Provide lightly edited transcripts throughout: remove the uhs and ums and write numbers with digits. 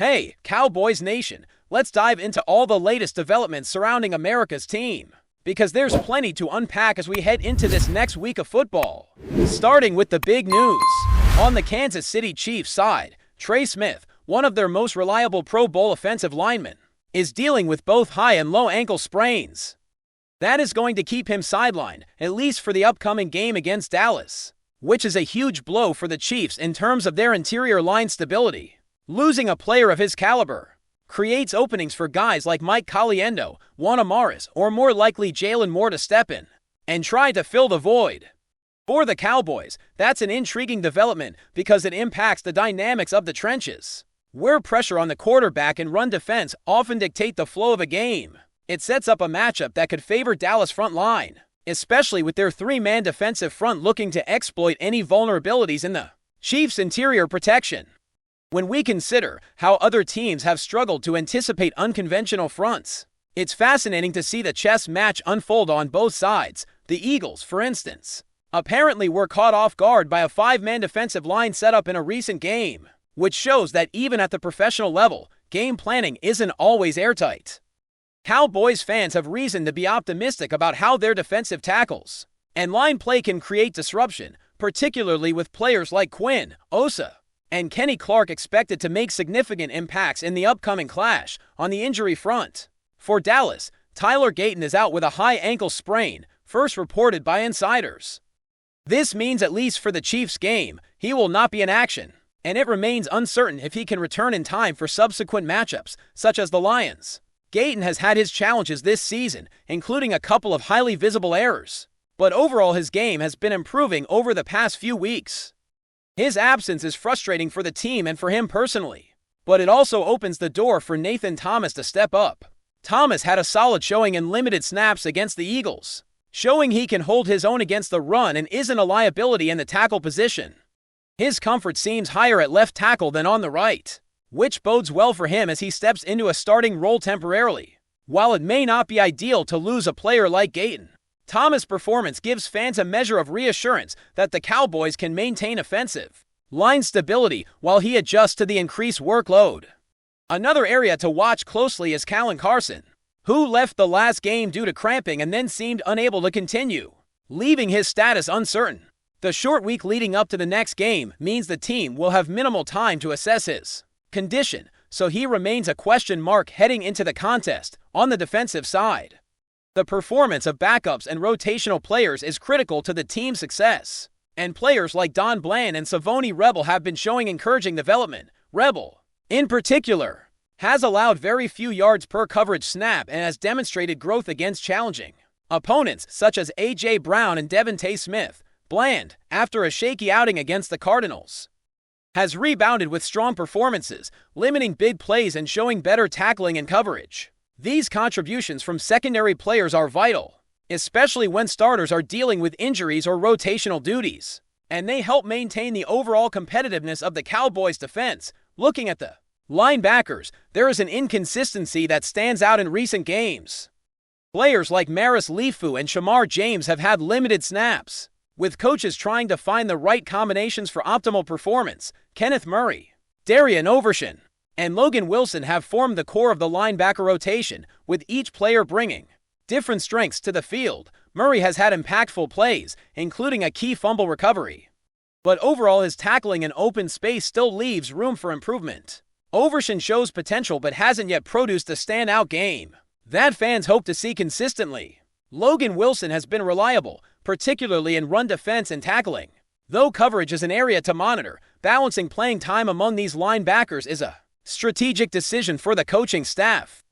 Hey, Cowboys Nation, let's dive into all the latest developments surrounding America's team, because there's plenty to unpack as we head into this next week of football. Starting with the big news. On the Kansas City Chiefs side, Trey Smith, one of their most reliable Pro Bowl offensive linemen, is dealing with both high and low ankle sprains. That is going to keep him sidelined, at least for the upcoming game against Dallas, which is a huge blow for the Chiefs in terms of their interior line stability. Losing a player of his caliber creates openings for guys like Mike Caliendo, Juan Amaris, or more likely Jalen Moore to step in and try to fill the void. For the Cowboys, that's an intriguing development because it impacts the dynamics of the trenches, where pressure on the quarterback and run defense often dictate the flow of a game. It sets up a matchup that could favor Dallas' front line, especially with their three-man defensive front looking to exploit any vulnerabilities in the Chiefs' interior protection. When we consider how other teams have struggled to anticipate unconventional fronts, it's fascinating to see the chess match unfold on both sides. The Eagles, for instance, apparently were caught off guard by a five-man defensive line setup in a recent game, which shows that even at the professional level, game planning isn't always airtight. Cowboys fans have reason to be optimistic about how their defensive tackles and line play can create disruption, particularly with players like Quinn, Osa, and Kenny Clark expected to make significant impacts in the upcoming clash. On the injury front, for Dallas, Tyler Gayton is out with a high ankle sprain, first reported by insiders. This means at least for the Chiefs game, he will not be in action, and it remains uncertain if he can return in time for subsequent matchups, such as the Lions. Gayton has had his challenges this season, including a couple of highly visible errors, but overall his game has been improving over the past few weeks. His absence is frustrating for the team and for him personally, but it also opens the door for Nathan Thomas to step up. Thomas had a solid showing in limited snaps against the Eagles, showing he can hold his own against the run and isn't a liability in the tackle position. His comfort seems higher at left tackle than on the right, which bodes well for him as he steps into a starting role temporarily. While it may not be ideal to lose a player like Gayton, Thomas' performance gives fans a measure of reassurance that the Cowboys can maintain offensive line stability while he adjusts to the increased workload. Another area to watch closely is Callan Carson, who left the last game due to cramping and then seemed unable to continue, leaving his status uncertain. The short week leading up to the next game means the team will have minimal time to assess his condition, so he remains a question mark heading into the contest. On the defensive side, the performance of backups and rotational players is critical to the team's success, and players like Don Bland and Savoni Rebel have been showing encouraging development. Rebel, in particular, has allowed very few yards per coverage snap and has demonstrated growth against challenging opponents such as A.J. Brown and Devontae Smith. Bland, after a shaky outing against the Cardinals, has rebounded with strong performances, limiting big plays and showing better tackling and coverage. These contributions from secondary players are vital, especially when starters are dealing with injuries or rotational duties, and they help maintain the overall competitiveness of the Cowboys' defense. Looking at the linebackers, there is an inconsistency that stands out in recent games. Players like Maris Lifu and Shamar James have had limited snaps, with coaches trying to find the right combinations for optimal performance. Kenneth Murray, Darian Overshin, and Logan Wilson have formed the core of the linebacker rotation, with each player bringing different strengths to the field. Murray has had impactful plays, including a key fumble recovery, but overall his tackling in open space still leaves room for improvement. Overshin shows potential but hasn't yet produced a standout game that fans hope to see consistently. Logan Wilson has been reliable, particularly in run defense and tackling, though coverage is an area to monitor. Balancing playing time among these linebackers is a strategic decision for the coaching staff,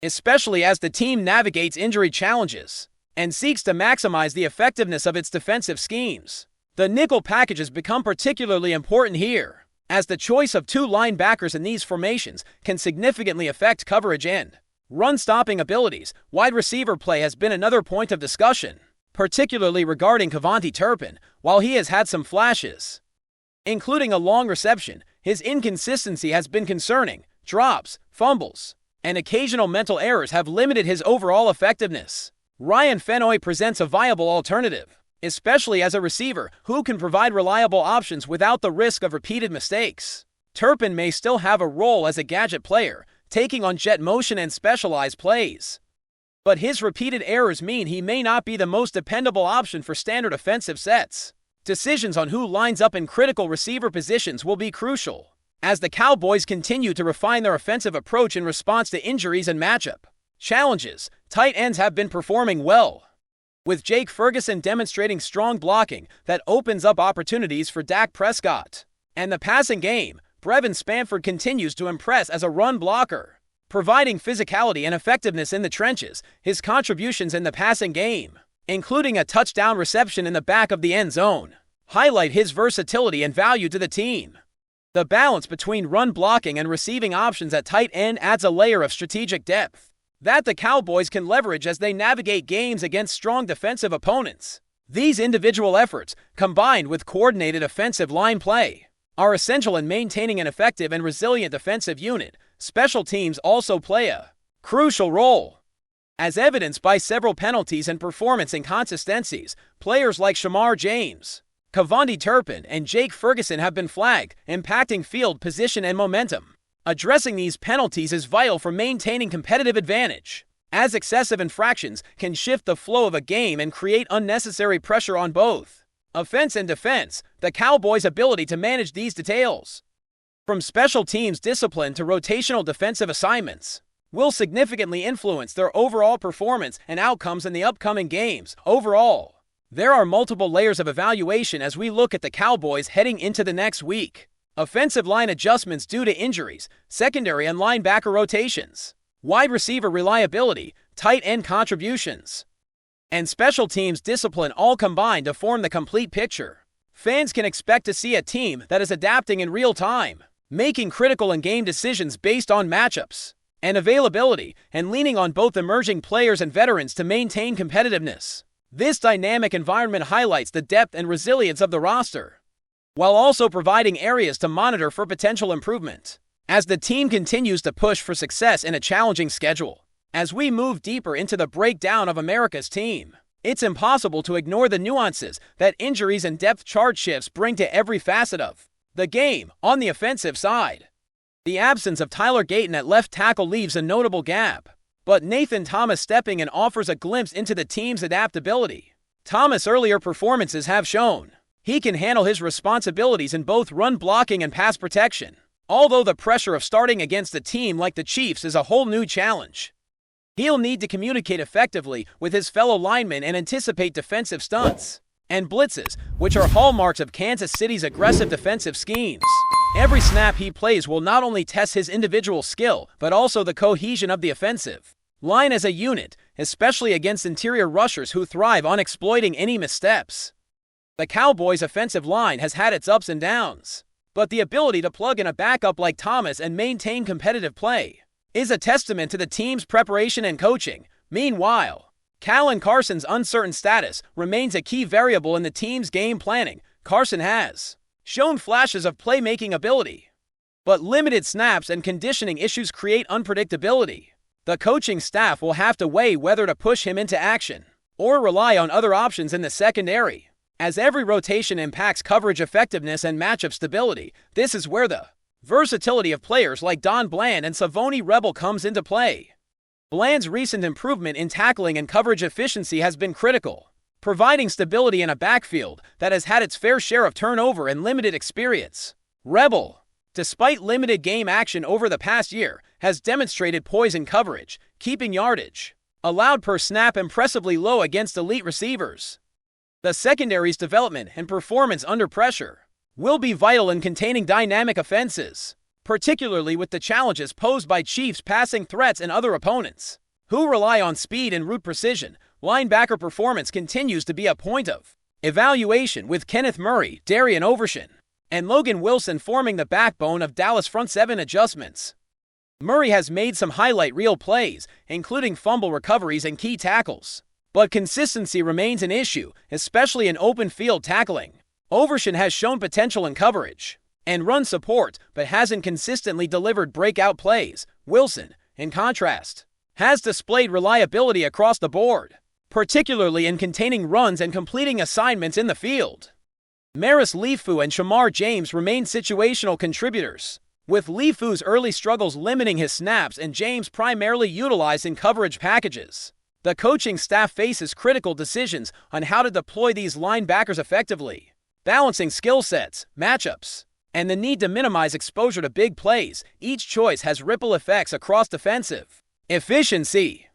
especially as the team navigates injury challenges and seeks to maximize the effectiveness of its defensive schemes. The nickel package has become particularly important here, as the choice of two linebackers in these formations can significantly affect coverage and run-stopping abilities. Wide receiver play has been another point of discussion, particularly regarding Kevontae Turpin. While he has had some flashes, including a long reception, his inconsistency has been concerning. Drops, fumbles, and occasional mental errors have limited his overall effectiveness. Ryan Fennoy presents a viable alternative, especially as a receiver who can provide reliable options without the risk of repeated mistakes. Turpin may still have a role as a gadget player, taking on jet motion and specialized plays. But his repeated errors mean he may not be the most dependable option for standard offensive sets. Decisions on who lines up in critical receiver positions will be crucial, as the Cowboys continue to refine their offensive approach in response to injuries and matchup challenges. Tight ends have been performing well, with Jake Ferguson demonstrating strong blocking that opens up opportunities for Dak Prescott. And the passing game, Brevin Spanford continues to impress as a run blocker, providing physicality and effectiveness in the trenches. His contributions in the passing game, including a touchdown reception in the back of the end zone, highlight his versatility and value to the team. The balance between run blocking and receiving options at tight end adds a layer of strategic depth that the Cowboys can leverage as they navigate games against strong defensive opponents. These individual efforts, combined with coordinated offensive line play, are essential in maintaining an effective and resilient defensive unit. Special teams also play a crucial role, as evidenced by several penalties and performance inconsistencies. Players like Shamar James, Cavonde Turpin, and Jake Ferguson have been flagged, impacting field position and momentum. Addressing these penalties is vital for maintaining competitive advantage, as excessive infractions can shift the flow of a game and create unnecessary pressure on both offense and defense. The Cowboys' ability to manage these details, from special teams discipline to rotational defensive assignments, will significantly influence their overall performance and outcomes in the upcoming games. Overall, there are multiple layers of evaluation as we look at the Cowboys heading into the next week. Offensive line adjustments due to injuries, secondary and linebacker rotations, wide receiver reliability, tight end contributions, and special teams discipline all combine to form the complete picture. Fans can expect to see a team that is adapting in real time, making critical in-game decisions based on matchups and availability, and leaning on both emerging players and veterans to maintain competitiveness. This dynamic environment highlights the depth and resilience of the roster, while also providing areas to monitor for potential improvement, as the team continues to push for success in a challenging schedule. As we move deeper into the breakdown of America's team, it's impossible to ignore the nuances that injuries and depth chart shifts bring to every facet of the game. On the offensive side, the absence of Tyler Gayton at left tackle leaves a notable gap, but Nathan Thomas stepping in offers a glimpse into the team's adaptability. Thomas' earlier performances have shown he can handle his responsibilities in both run blocking and pass protection, although the pressure of starting against a team like the Chiefs is a whole new challenge. He'll need to communicate effectively with his fellow linemen and anticipate defensive stunts and blitzes, which are hallmarks of Kansas City's aggressive defensive schemes. Every snap he plays will not only test his individual skill, but also the cohesion of the offensive line as a unit, especially against interior rushers who thrive on exploiting any missteps. The Cowboys' offensive line has had its ups and downs, but the ability to plug in a backup like Thomas and maintain competitive play is a testament to the team's preparation and coaching. Meanwhile, Kalen Carson's uncertain status remains a key variable in the team's game planning. Carson has shown flashes of playmaking ability, but limited snaps and conditioning issues create unpredictability. The coaching staff will have to weigh whether to push him into action or rely on other options in the secondary, as every rotation impacts coverage effectiveness and matchup stability. This is where the versatility of players like Don Bland and Savoni Rebel comes into play. Bland's recent improvement in tackling and coverage efficiency has been critical, providing stability in a backfield that has had its fair share of turnover and limited experience. Rebel, despite limited game action over the past year, has demonstrated poise in coverage, keeping yardage allowed per snap impressively low against elite receivers. The secondary's development and performance under pressure will be vital in containing dynamic offenses, particularly with the challenges posed by Chiefs passing threats and other opponents who rely on speed and route precision. Linebacker performance continues to be a point of evaluation, with Kenneth Murray, Darian Overshown, and Logan Wilson forming the backbone of Dallas' front seven adjustments. Murray has made some highlight reel plays, including fumble recoveries and key tackles, but consistency remains an issue, especially in open field tackling. Overshown has shown potential in coverage and run support, but hasn't consistently delivered breakout plays. Wilson, in contrast, has displayed reliability across the board, particularly in containing runs and completing assignments in the field. Maris Lifu and Shamar James remain situational contributors, with Lifu's early struggles limiting his snaps and James primarily utilized in coverage packages. The coaching staff faces critical decisions on how to deploy these linebackers effectively, balancing skill sets, matchups, and the need to minimize exposure to big plays. Each choice has ripple effects across defensive efficiency,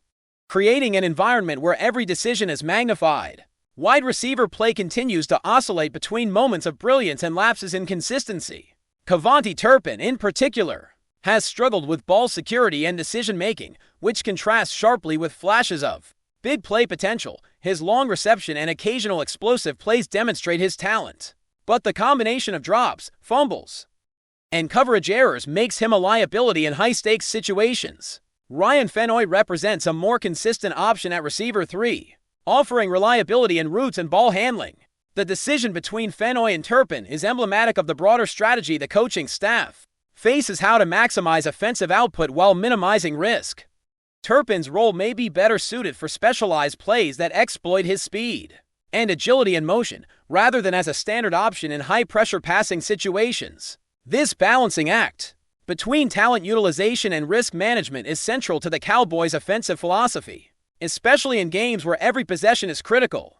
creating an environment where every decision is magnified. Wide receiver play continues to oscillate between moments of brilliance and lapses in consistency. Cavonte Turpin, in particular, has struggled with ball security and decision-making, which contrasts sharply with flashes of big play potential. His long reception and occasional explosive plays demonstrate his talent, but the combination of drops, fumbles, and coverage errors makes him a liability in high-stakes situations. Ryan Fennoy represents a more consistent option at receiver 3, offering reliability in routes and ball handling. The decision between Fennoy and Turpin is emblematic of the broader strategy the coaching staff faces: how to maximize offensive output while minimizing risk. Turpin's role may be better suited for specialized plays that exploit his speed and agility in motion, rather than as a standard option in high-pressure passing situations. This balancing act between talent utilization and risk management is central to the Cowboys' offensive philosophy, especially in games where every possession is critical.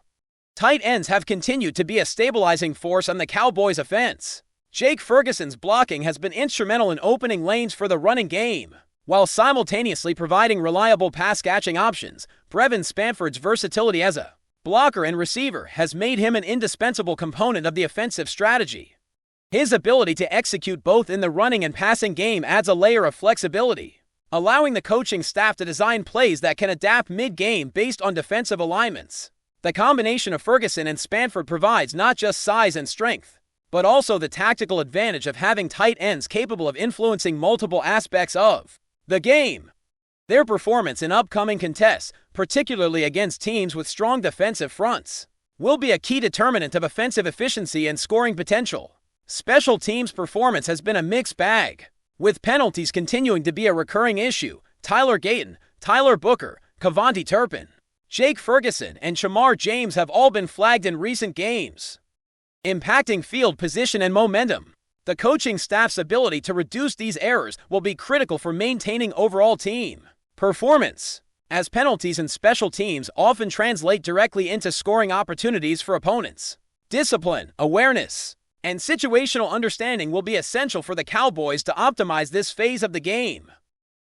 Tight ends have continued to be a stabilizing force on the Cowboys' offense. Jake Ferguson's blocking has been instrumental in opening lanes for the running game, while simultaneously providing reliable pass-catching options. Brevin Spanford's versatility as a blocker and receiver has made him an indispensable component of the offensive strategy. His ability to execute both in the running and passing game adds a layer of flexibility, allowing the coaching staff to design plays that can adapt mid-game based on defensive alignments. The combination of Ferguson and Spanford provides not just size and strength, but also the tactical advantage of having tight ends capable of influencing multiple aspects of the game. Their performance in upcoming contests, particularly against teams with strong defensive fronts, will be a key determinant of offensive efficiency and scoring potential. Special teams performance has been a mixed bag, with penalties continuing to be a recurring issue. Tyler Gayton, Tyler Booker, Cavonte Turpin, Jake Ferguson, and Shamar James have all been flagged in recent games, impacting field position and momentum. The coaching staff's ability to reduce these errors will be critical for maintaining overall team performance, as penalties in special teams often translate directly into scoring opportunities for opponents. Discipline, awareness, and situational understanding will be essential for the Cowboys to optimize this phase of the game,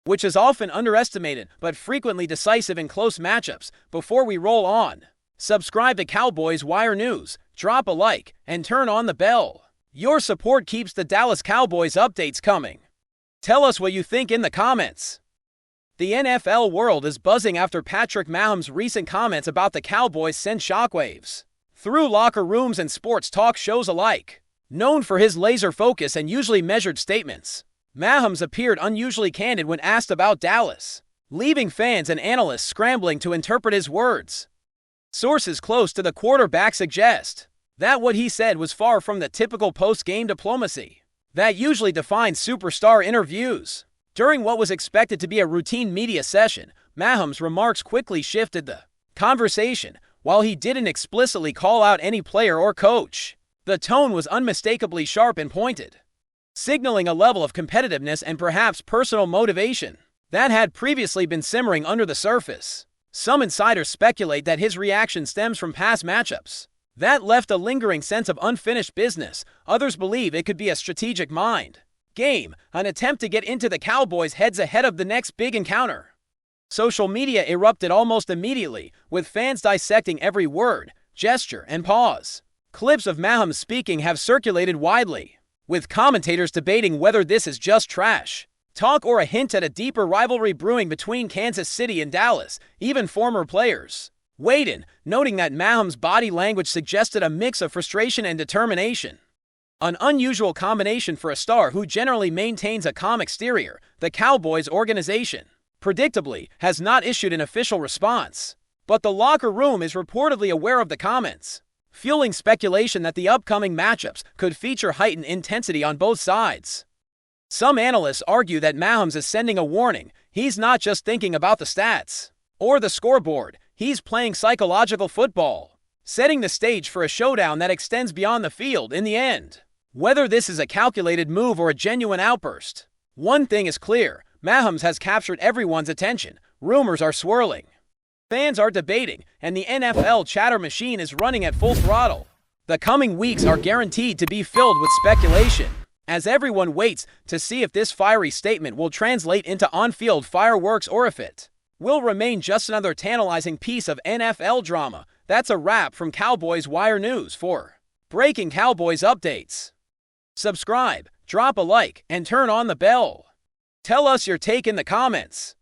which is often underestimated but frequently decisive in close matchups. Before we roll on, subscribe to Cowboys Wire News, drop a like, and turn on the bell. Your support keeps the Dallas Cowboys updates coming. Tell us what you think in the comments. The NFL world is buzzing after Patrick Mahomes' recent comments about the Cowboys sent shockwaves through locker rooms and sports talk shows alike. Known for his laser focus and usually measured statements, Mahomes appeared unusually candid when asked about Dallas, leaving fans and analysts scrambling to interpret his words. Sources close to the quarterback suggest that what he said was far from the typical post-game diplomacy that usually defines superstar interviews. During what was expected to be a routine media session, Mahomes' remarks quickly shifted the conversation. While he didn't explicitly call out any player or coach, the tone was unmistakably sharp and pointed, signaling a level of competitiveness and perhaps personal motivation that had previously been simmering under the surface. Some insiders speculate that his reaction stems from past matchups that left a lingering sense of unfinished business. Others believe it could be a strategic mind game, an attempt to get into the Cowboys' heads ahead of the next big encounter. Social media erupted almost immediately, with fans dissecting every word, gesture, and pause. Clips of Mahomes speaking have circulated widely, with commentators debating whether this is just trash talk or a hint at a deeper rivalry brewing between Kansas City and Dallas. Even former players weighed in, noting that Mahomes' body language suggested a mix of frustration and determination. An unusual combination for a star who generally maintains a calm exterior. The Cowboys organization, predictably, has not issued an official response, but the locker room is reportedly aware of the comments, fueling speculation that the upcoming matchups could feature heightened intensity on both sides. Some analysts argue that Mahomes is sending a warning. He's not just thinking about the stats or the scoreboard, he's playing psychological football, setting the stage for a showdown that extends beyond the field. In the end, whether this is a calculated move or a genuine outburst. One thing is clear, MAHOMES has captured everyone's attention. Rumors are swirling. Fans are debating, and the NFL chatter machine is running at full throttle. The coming weeks are guaranteed to be filled with speculation, as everyone waits to see if this fiery statement will translate into on-field fireworks or if it will remain just another tantalizing piece of NFL drama. That's a wrap from Cowboys Wire News. For breaking Cowboys updates, subscribe, drop a like, and turn on the bell. Tell us your take in the comments.